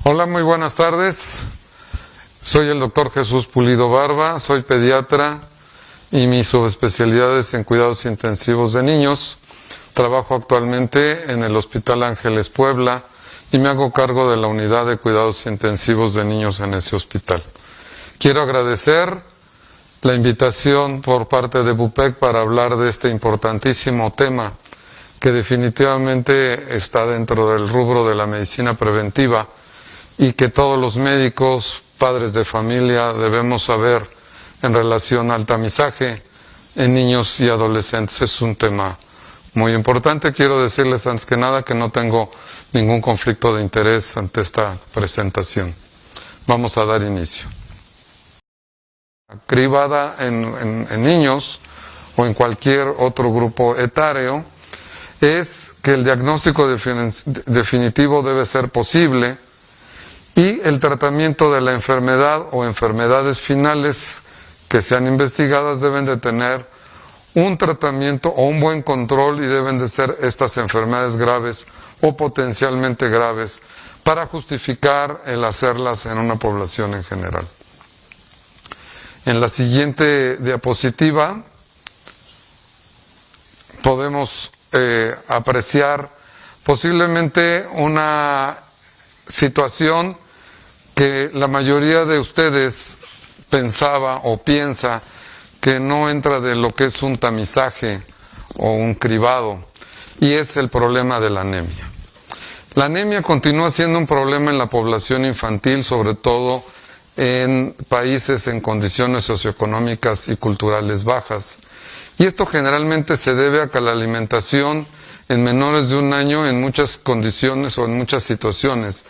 Hola, muy buenas tardes. Soy el doctor Jesús Pulido Barba, soy pediatra y mi subespecialidad es en cuidados intensivos de niños. Trabajo actualmente en el Hospital Ángeles Puebla y me hago cargo de la unidad de cuidados intensivos de niños en ese hospital. Quiero agradecer la invitación por parte de BUPEC para hablar de este importantísimo tema que definitivamente está dentro del rubro de la medicina preventiva y que todos los médicos, padres de familia debemos saber en relación al tamizaje en niños y adolescentes. Es un tema muy importante. Quiero decirles antes que nada que no tengo ningún conflicto de interés ante esta presentación. Vamos a dar inicio. Cribada en niños o en cualquier otro grupo etario es que el diagnóstico definitivo debe ser posible y el tratamiento de la enfermedad o enfermedades finales que sean investigadas deben de tener un tratamiento o un buen control y deben de ser estas enfermedades graves o potencialmente graves para justificar el hacerlas en una población en general. En la siguiente diapositiva podemos apreciar posiblemente una situación que la mayoría de ustedes pensaba o piensa que no entra de lo que es un tamizaje o un cribado, y es el problema de la anemia. La anemia continúa siendo un problema en la población infantil, sobre todo en países en condiciones socioeconómicas y culturales bajas. Y esto generalmente se debe a que la alimentación en menores de un año en muchas condiciones o en muchas situaciones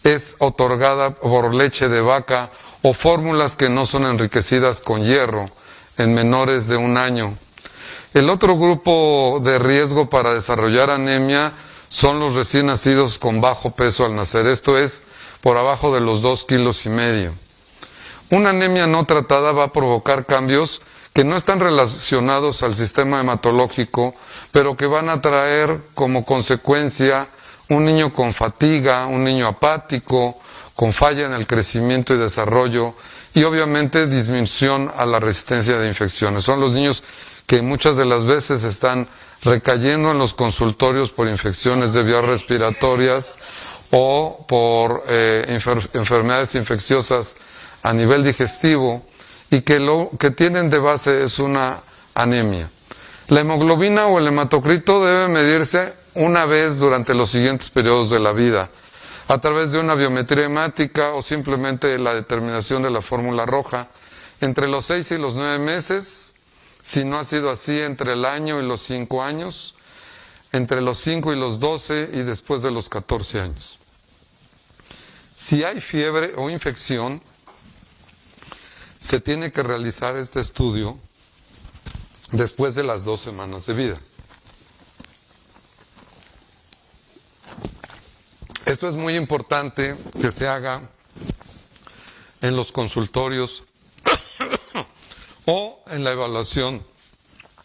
es otorgada por leche de vaca o fórmulas que no son enriquecidas con hierro en menores de un año. El otro grupo de riesgo para desarrollar anemia son los recién nacidos con bajo peso al nacer, esto es, por abajo de los 2,5 kilos. Una anemia no tratada va a provocar cambios que no están relacionados al sistema hematológico, pero que van a traer como consecuencia un niño con fatiga, un niño apático, con falla en el crecimiento y desarrollo, y obviamente disminución a la resistencia de infecciones. Son los niños que muchas de las veces están recayendo en los consultorios por infecciones de vías respiratorias o por enfermedades infecciosas a nivel digestivo, y que lo que tienen de base es una anemia. La hemoglobina o el hematocrito debe medirse una vez durante los siguientes periodos de la vida, a través de una biometría hemática o simplemente la determinación de la fórmula roja, entre los 6 y los 9 meses, si no ha sido así entre el año y los 5 años, entre los 5 y los 12 y después de los 14 años. Si hay fiebre o infección, se tiene que realizar este estudio después de las 2 semanas de vida. Esto es muy importante que se haga en los consultorios o en la evaluación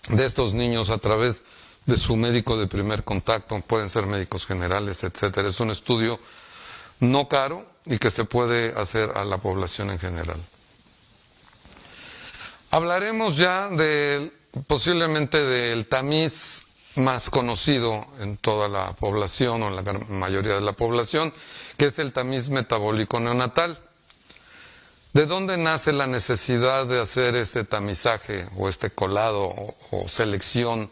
de estos niños a través de su médico de primer contacto, pueden ser médicos generales, etcétera. Es un estudio no caro y que se puede hacer a la población en general. Hablaremos ya posiblemente del tamiz más conocido en toda la población o en la mayoría de la población, que es el tamiz metabólico neonatal. ¿De dónde nace la necesidad de hacer este tamizaje o este colado o selección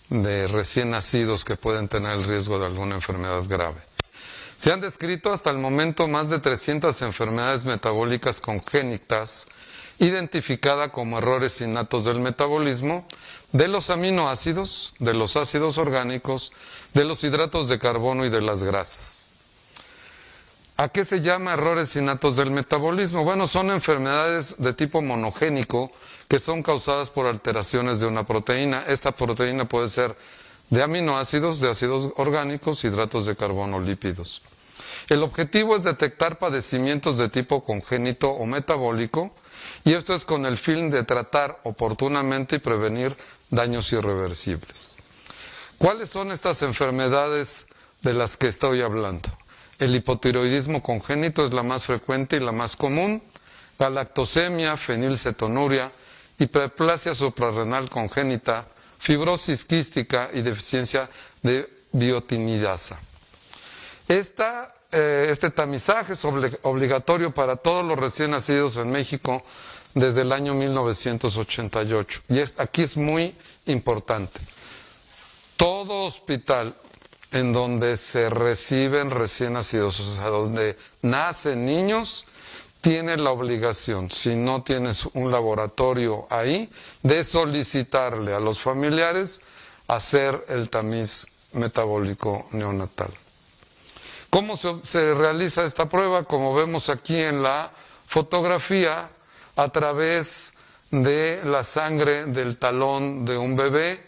de recién nacidos que pueden tener el riesgo de alguna enfermedad grave? Se han descrito hasta el momento más de 300 enfermedades metabólicas congénitas identificada como errores innatos del metabolismo, de los aminoácidos, de los ácidos orgánicos, de los hidratos de carbono y de las grasas. ¿A qué se llama errores innatos del metabolismo? Bueno, son enfermedades de tipo monogénico que son causadas por alteraciones de una proteína. Esta proteína puede ser de aminoácidos, de ácidos orgánicos, hidratos de carbono, lípidos. El objetivo es detectar padecimientos de tipo congénito o metabólico, y esto es con el fin de tratar oportunamente y prevenir daños irreversibles. ¿Cuáles son estas enfermedades de las que estoy hablando? El hipotiroidismo congénito es la más frecuente y la más común. Galactosemia, fenilcetonuria, hiperplasia suprarrenal congénita, fibrosis quística y deficiencia de biotinidasa. Este tamizaje es obligatorio para todos los recién nacidos en México desde el año 1988. Y aquí es muy importante. Todo hospital en donde se reciben recién nacidos, o sea, donde nacen niños, tiene la obligación, si no tienes un laboratorio ahí, de solicitarle a los familiares hacer el tamiz metabólico neonatal. ¿Cómo se realiza esta prueba? Como vemos aquí en la fotografía, a través de la sangre del talón de un bebé,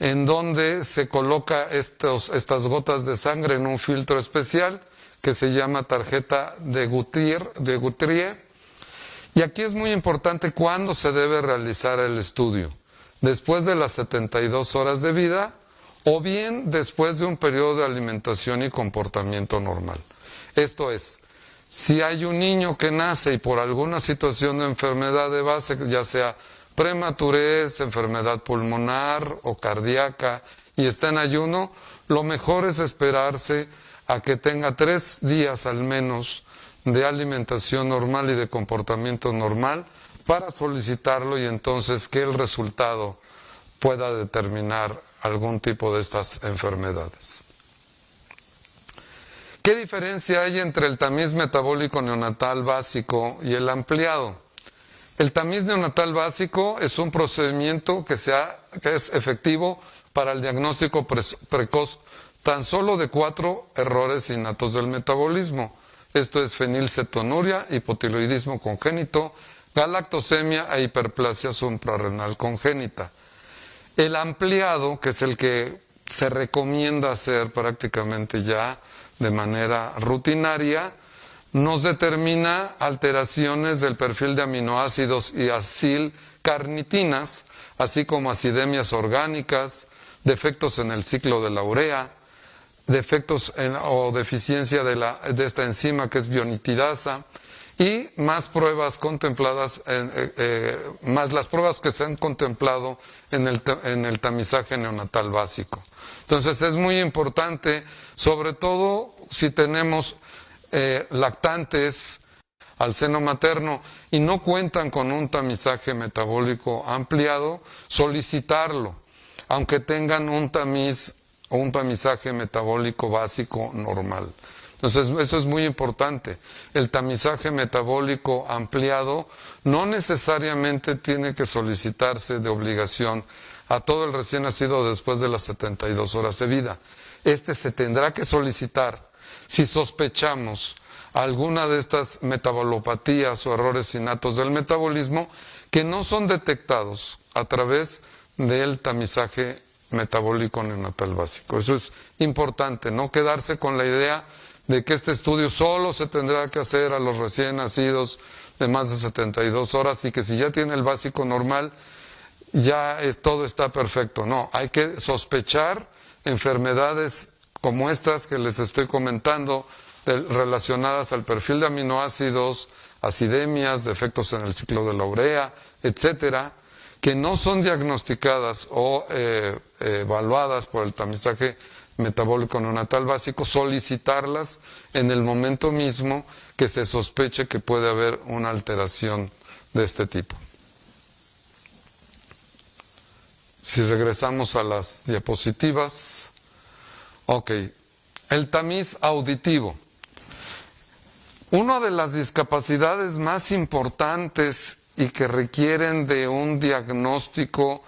en donde se coloca estas gotas de sangre en un filtro especial que se llama tarjeta de Guthrie. Y aquí es muy importante cuándo se debe realizar el estudio: después de las 72 horas de vida o bien después de un periodo de alimentación y comportamiento normal. Esto es, si hay un niño que nace y por alguna situación de enfermedad de base, ya sea prematurez, enfermedad pulmonar o cardíaca, y está en ayuno, lo mejor es esperarse a que tenga 3 días al menos de alimentación normal y de comportamiento normal para solicitarlo, y entonces que el resultado pueda determinar algún tipo de estas enfermedades. ¿Qué diferencia hay entre el tamiz metabólico neonatal básico y el ampliado? El tamiz neonatal básico es un procedimiento que es efectivo para el diagnóstico precoz tan solo de 4 errores innatos del metabolismo. Esto es fenilcetonuria, hipotiroidismo congénito, galactosemia e hiperplasia suprarrenal congénita. El ampliado, que es el que se recomienda hacer prácticamente ya de manera rutinaria, nos determina alteraciones del perfil de aminoácidos y acilcarnitinas, así como acidemias orgánicas, defectos en el ciclo de la urea, defectos o deficiencia de esta enzima que es bionitidasa, y más pruebas contempladas, más las pruebas que se han contemplado en el tamizaje neonatal básico. Entonces es muy importante, sobre todo si tenemos lactantes al seno materno y no cuentan con un tamizaje metabólico ampliado, solicitarlo, aunque tengan un tamiz o un tamizaje metabólico básico normal. Entonces eso es muy importante. El tamizaje metabólico ampliado no necesariamente tiene que solicitarse de obligación a todo el recién nacido después de las 72 horas de vida. Este se tendrá que solicitar si sospechamos alguna de estas metabolopatías o errores innatos del metabolismo que no son detectados a través del tamizaje metabólico neonatal básico. Eso es importante, no quedarse con la idea de que este estudio solo se tendrá que hacer a los recién nacidos de más de 72 horas y que si ya tiene el básico normal, ya todo está perfecto. No, hay que sospechar enfermedades como estas que les estoy comentando, relacionadas al perfil de aminoácidos, acidemias, defectos en el ciclo de la urea, etcétera, que no son diagnosticadas o evaluadas por el tamizaje metabólico neonatal básico, solicitarlas en el momento mismo que se sospeche que puede haber una alteración de este tipo. Si regresamos a las diapositivas. Ok, el tamiz auditivo. Una de las discapacidades más importantes y que requieren de un diagnóstico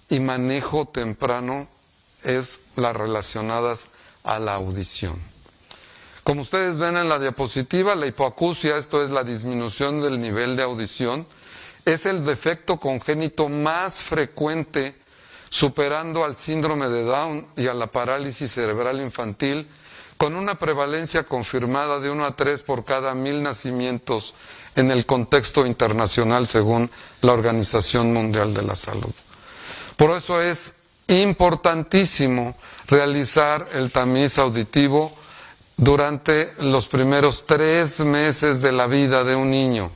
y manejo temprano es las relacionadas a la audición. Como ustedes ven en la diapositiva, la hipoacusia, esto es la disminución del nivel de audición, es el defecto congénito más frecuente, superando al síndrome de Down y a la parálisis cerebral infantil, con una prevalencia confirmada de 1 a 3 por cada 1000 nacimientos en el contexto internacional según la Organización Mundial de la Salud. Por eso es importantísimo realizar el tamiz auditivo durante los primeros 3 meses de la vida de un niño.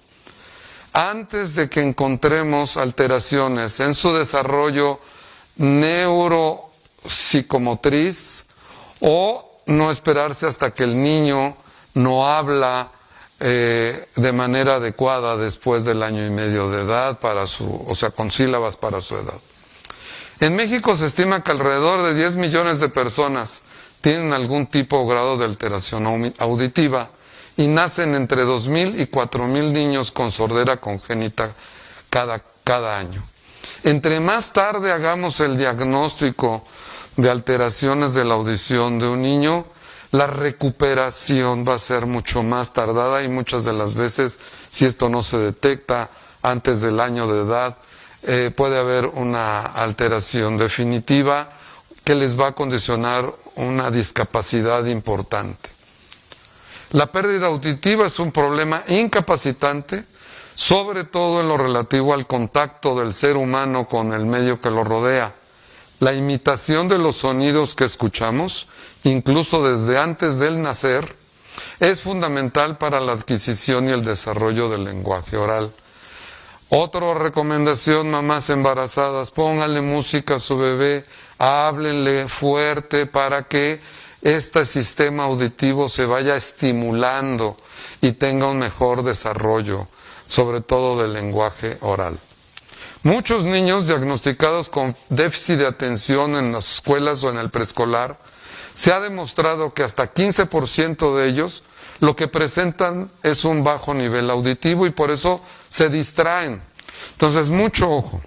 Antes de que encontremos alteraciones en su desarrollo neuropsicomotriz, o no esperarse hasta que el niño no habla de manera adecuada después del 1 año y medio de edad, con sílabas para su edad. En México se estima que alrededor de 10 millones de personas tienen algún tipo o grado de alteración auditiva, y nacen entre 2,000 y 4,000 niños con sordera congénita cada año. Entre más tarde hagamos el diagnóstico de alteraciones de la audición de un niño, la recuperación va a ser mucho más tardada, y muchas de las veces, si esto no se detecta antes del año de edad, puede haber una alteración definitiva que les va a condicionar una discapacidad importante. La pérdida auditiva es un problema incapacitante, sobre todo en lo relativo al contacto del ser humano con el medio que lo rodea. La imitación de los sonidos que escuchamos, incluso desde antes del nacer, es fundamental para la adquisición y el desarrollo del lenguaje oral. Otra recomendación, mamás embarazadas: pónganle música a su bebé, háblenle fuerte para que este sistema auditivo se vaya estimulando y tenga un mejor desarrollo, sobre todo del lenguaje oral. Muchos niños diagnosticados con déficit de atención en las escuelas o en el preescolar, se ha demostrado que hasta 15% de ellos lo que presentan es un bajo nivel auditivo, y por eso se distraen. Entonces, mucho ojo.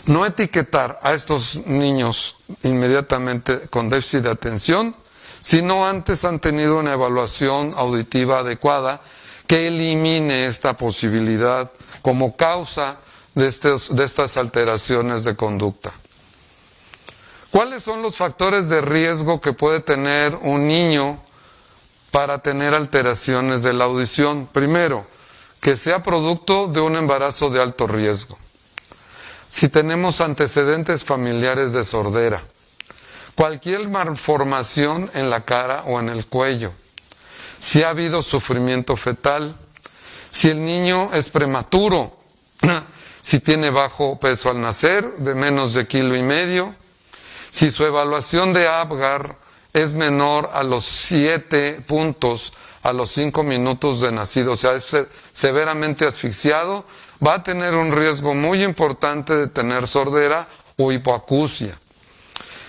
No etiquetar a estos niños inmediatamente con déficit de atención, sino antes han tenido una evaluación auditiva adecuada que elimine esta posibilidad como causa de estas alteraciones de conducta. ¿Cuáles son los factores de riesgo que puede tener un niño para tener alteraciones de la audición? Primero, que sea producto de un embarazo de alto riesgo. Si tenemos antecedentes familiares de sordera, cualquier malformación en la cara o en el cuello, si ha habido sufrimiento fetal, si el niño es prematuro, si tiene bajo peso al nacer, de menos de 1,5 kilos, si su evaluación de Apgar es menor a los 7 puntos a los 5 minutos de nacido, o sea, es severamente asfixiado, va a tener un riesgo muy importante de tener sordera o hipoacusia.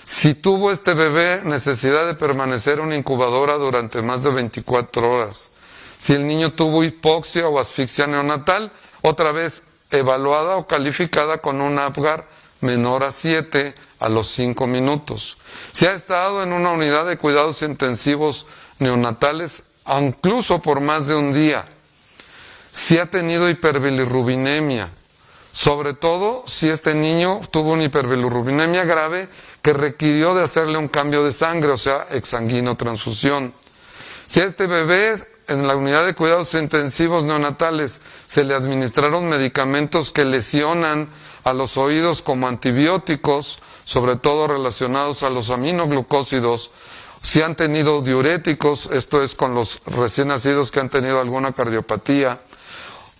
Si tuvo este bebé necesidad de permanecer en una incubadora durante más de 24 horas, si el niño tuvo hipoxia o asfixia neonatal, otra vez evaluada o calificada con un Apgar menor a 7 a los 5 minutos. Si ha estado en una unidad de cuidados intensivos neonatales, incluso por más de un día. Si ha tenido hiperbilirrubinemia, sobre todo si este niño tuvo una hiperbilirrubinemia grave que requirió de hacerle un cambio de sangre, o sea, exsanguinotransfusión. Si a este bebé en la unidad de cuidados intensivos neonatales se le administraron medicamentos que lesionan a los oídos como antibióticos, sobre todo relacionados a los aminoglucósidos, si han tenido diuréticos, esto es con los recién nacidos que han tenido alguna cardiopatía,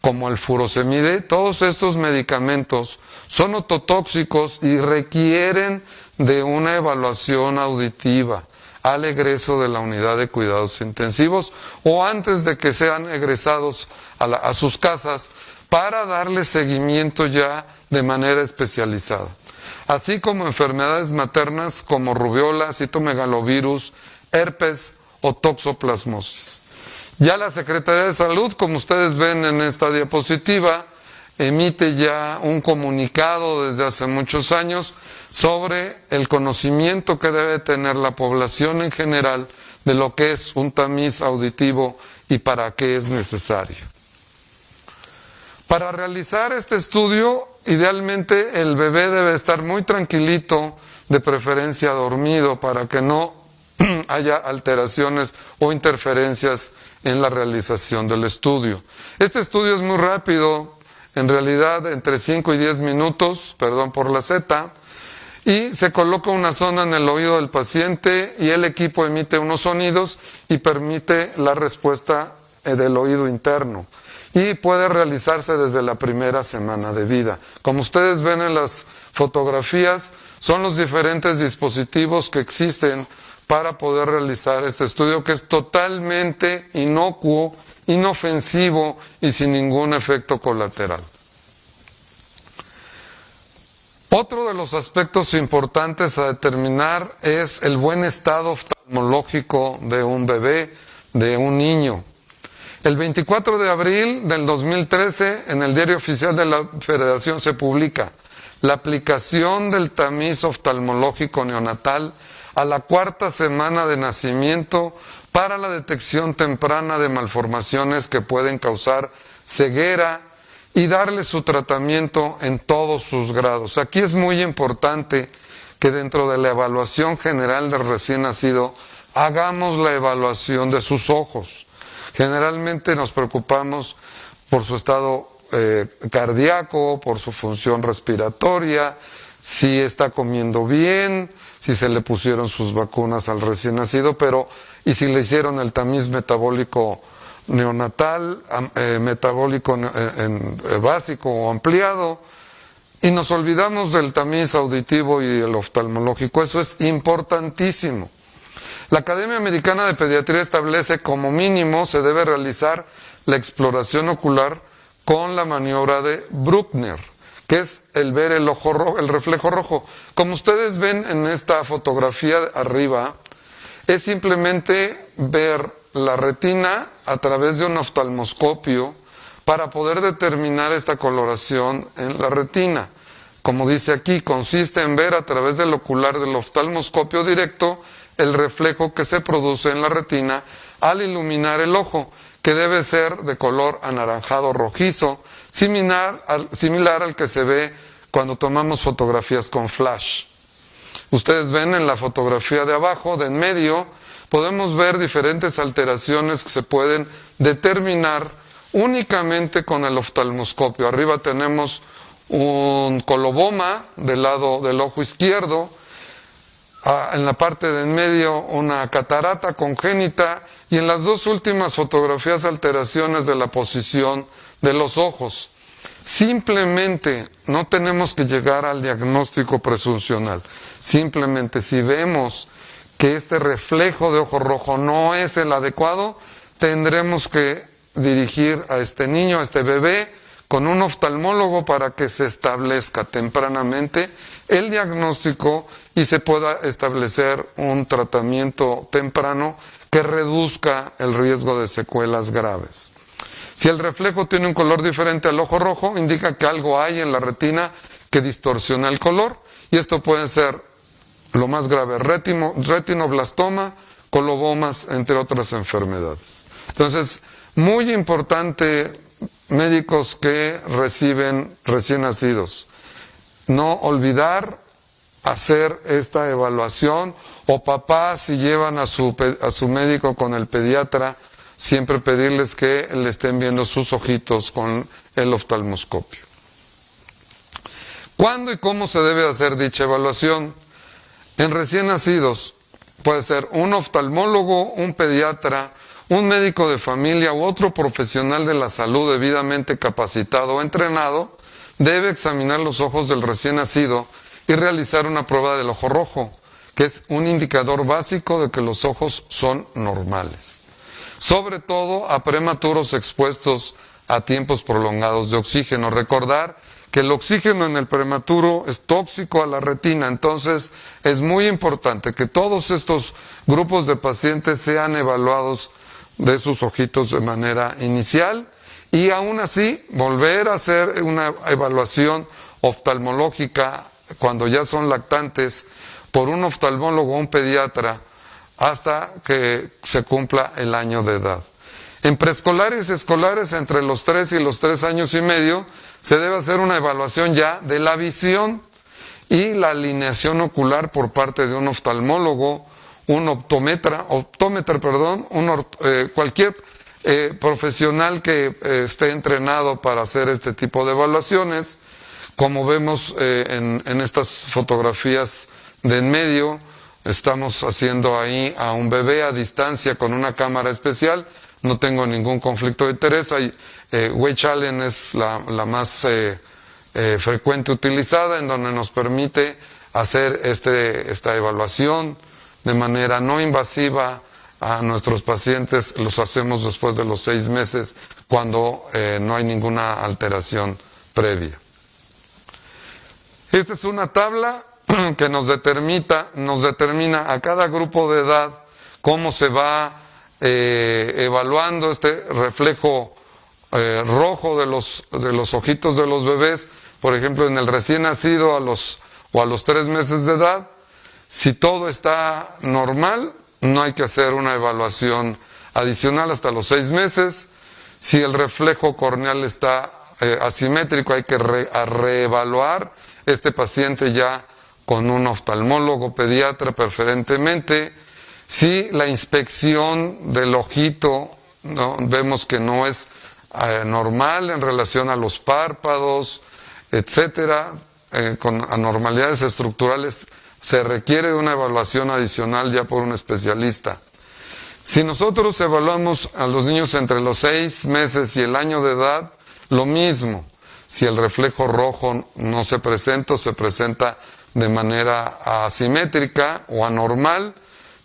como el furosemide, todos estos medicamentos son ototóxicos y requieren de una evaluación auditiva al egreso de la unidad de cuidados intensivos o antes de que sean egresados a sus casas para darle seguimiento ya de manera especializada. Así como enfermedades maternas como rubiola, citomegalovirus, herpes o toxoplasmosis. Ya la Secretaría de Salud, como ustedes ven en esta diapositiva, emite ya un comunicado desde hace muchos años sobre el conocimiento que debe tener la población en general de lo que es un tamiz auditivo y para qué es necesario. Para realizar este estudio, idealmente el bebé debe estar muy tranquilito, de preferencia dormido, para que no haya alteraciones o interferencias en la realización del estudio. Este estudio es muy rápido, en realidad entre 5 y 10 minutos, perdón por la Z, y se coloca una sonda en el oído del paciente y el equipo emite unos sonidos y permite la respuesta del oído interno. Y puede realizarse desde la primera semana de vida. Como ustedes ven en las fotografías, son los diferentes dispositivos que existen para poder realizar este estudio, que es totalmente inocuo, inofensivo y sin ningún efecto colateral. Otro de los aspectos importantes a determinar es el buen estado oftalmológico de un bebé, de un niño. El 24 de abril del 2013, en el Diario Oficial de la Federación se publica la aplicación del tamiz oftalmológico neonatal a la 4ª semana de nacimiento para la detección temprana de malformaciones que pueden causar ceguera y darle su tratamiento en todos sus grados. Aquí es muy importante que dentro de la evaluación general del recién nacido hagamos la evaluación de sus ojos. Generalmente nos preocupamos por su estado cardíaco, por su función respiratoria, si está comiendo bien, si se le pusieron sus vacunas al recién nacido, y si le hicieron el tamiz metabólico neonatal, metabólico básico o ampliado, y nos olvidamos del tamiz auditivo y el oftalmológico. Eso es importantísimo. La Academia Americana de Pediatría establece como mínimo se debe realizar la exploración ocular con la maniobra de Bruckner, que es el ver el ojo rojo, el reflejo rojo. Como ustedes ven en esta fotografía arriba, es simplemente ver la retina a través de un oftalmoscopio para poder determinar esta coloración en la retina. Como dice aquí, consiste en ver a través del ocular del oftalmoscopio directo el reflejo que se produce en la retina al iluminar el ojo, que debe ser de color anaranjado rojizo, similar al que se ve cuando tomamos fotografías con flash. Ustedes ven en la fotografía de abajo, de en medio, podemos ver diferentes alteraciones que se pueden determinar únicamente con el oftalmoscopio. Arriba tenemos un coloboma del lado del ojo izquierdo, en la parte de en medio una catarata congénita y en las dos últimas fotografías alteraciones de la posición de los ojos. Simplemente no tenemos que llegar al diagnóstico presuncional. Simplemente si vemos que este reflejo de ojo rojo no es el adecuado, tendremos que dirigir a este niño, a este bebé, con un oftalmólogo para que se establezca tempranamente el diagnóstico y se pueda establecer un tratamiento temprano que reduzca el riesgo de secuelas graves. Si el reflejo tiene un color diferente al ojo rojo, indica que algo hay en la retina que distorsiona el color, y esto puede ser lo más grave, retinoblastoma, colobomas, entre otras enfermedades. Entonces, muy importante, médicos que reciben recién nacidos, no olvidar hacer esta evaluación, o papás si llevan a su médico con el pediatra, siempre pedirles que le estén viendo sus ojitos con el oftalmoscopio. ¿Cuándo y cómo se debe hacer dicha evaluación? En recién nacidos puede ser un oftalmólogo, un pediatra, un médico de familia u otro profesional de la salud debidamente capacitado o entrenado debe examinar los ojos del recién nacido y realizar una prueba del ojo rojo, que es un indicador básico de que los ojos son normales. Sobre todo a prematuros expuestos a tiempos prolongados de oxígeno. Recordar que el oxígeno en el prematuro es tóxico a la retina, entonces es muy importante que todos estos grupos de pacientes sean evaluados de sus ojitos de manera inicial y aún así volver a hacer una evaluación oftalmológica cuando ya son lactantes por un oftalmólogo o un pediatra hasta que se cumpla el año de edad. En preescolares y escolares entre los 3 y los 3 años y medio se debe hacer una evaluación ya de la visión y la alineación ocular por parte de un oftalmólogo, un cualquier profesional que esté entrenado para hacer este tipo de evaluaciones, Como vemos en estas fotografías de en medio, estamos haciendo ahí a un bebé a distancia con una cámara especial. No tengo ningún conflicto de interés. Weight Challenge es la más frecuente utilizada, en donde nos permite hacer esta evaluación de manera no invasiva a nuestros pacientes. Los hacemos después de los 6 meses, cuando no hay ninguna alteración previa. Esta es una tabla que nos determina a cada grupo de edad cómo se va evaluando este reflejo rojo de los ojitos de los bebés. Por ejemplo, en el recién nacido a los 3 meses de edad, si todo está normal, no hay que hacer una evaluación adicional hasta los 6 meses. Si el reflejo corneal está asimétrico, hay que reevaluar este paciente ya con un oftalmólogo pediatra preferentemente. Si la inspección del ojito vemos que no es normal en relación a los párpados, etcétera, con anormalidades estructurales, se requiere de una evaluación adicional ya por un especialista. Si nosotros evaluamos a los niños entre los 6 meses y el año de edad, lo mismo. Si el reflejo rojo no se presenta o se presenta de manera asimétrica o anormal,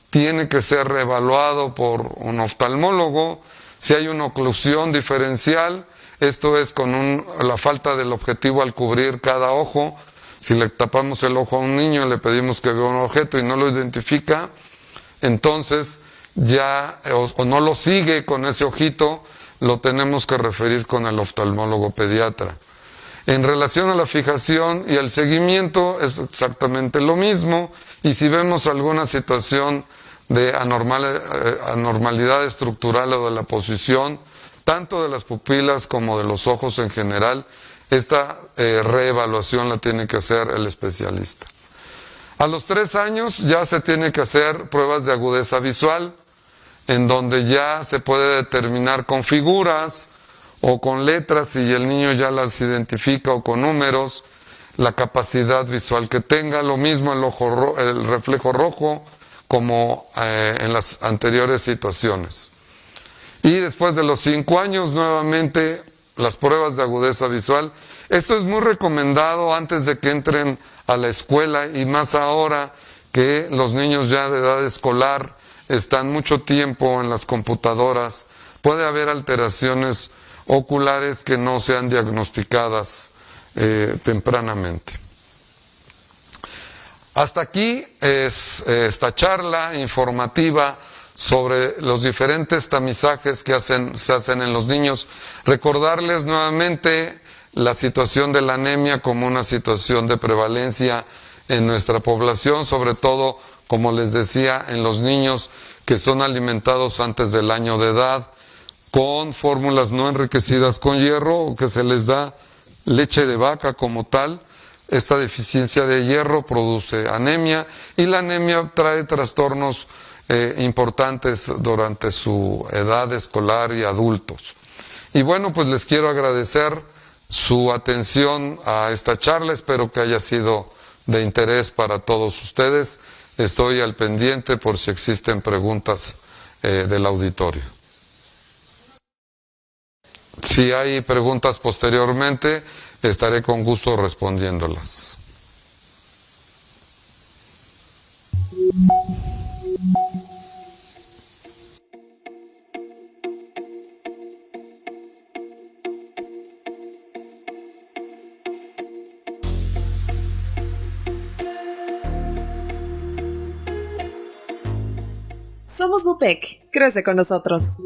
tiene que ser reevaluado por un oftalmólogo. Si hay una oclusión diferencial, esto es con la falta del objetivo al cubrir cada ojo. Si le tapamos el ojo a un niño y le pedimos que vea un objeto y no lo identifica, entonces ya o no lo sigue con ese ojito, lo tenemos que referir con el oftalmólogo pediatra. En relación a la fijación y el seguimiento es exactamente lo mismo, y si vemos alguna situación de anormalidad estructural o de la posición, tanto de las pupilas como de los ojos en general, esta reevaluación la tiene que hacer el especialista. A los 3 años ya se tiene que hacer pruebas de agudeza visual, en donde ya se puede determinar con figuras o con letras, si el niño ya las identifica, o con números, la capacidad visual que tenga. Lo mismo el reflejo rojo, como en las anteriores situaciones. Y después de los 5 años, nuevamente, las pruebas de agudeza visual. Esto es muy recomendado antes de que entren a la escuela, y más ahora que los niños ya de edad escolar están mucho tiempo en las computadoras. Puede haber alteraciones oculares que no sean diagnosticadas tempranamente. Hasta aquí es esta charla informativa sobre los diferentes tamizajes que se hacen en los niños. Recordarles nuevamente la situación de la anemia como una situación de prevalencia en nuestra población, sobre todo, como les decía, en los niños que son alimentados antes del año de edad con fórmulas no enriquecidas con hierro, o que se les da leche de vaca como tal. Esta deficiencia de hierro produce anemia, y la anemia trae trastornos importantes durante su edad escolar y adultos. Y bueno, pues les quiero agradecer su atención a esta charla. Espero que haya sido de interés para todos ustedes. Estoy al pendiente por si existen preguntas del auditorio. Si hay preguntas posteriormente, estaré con gusto respondiéndolas. Somos Mupec, crece con nosotros.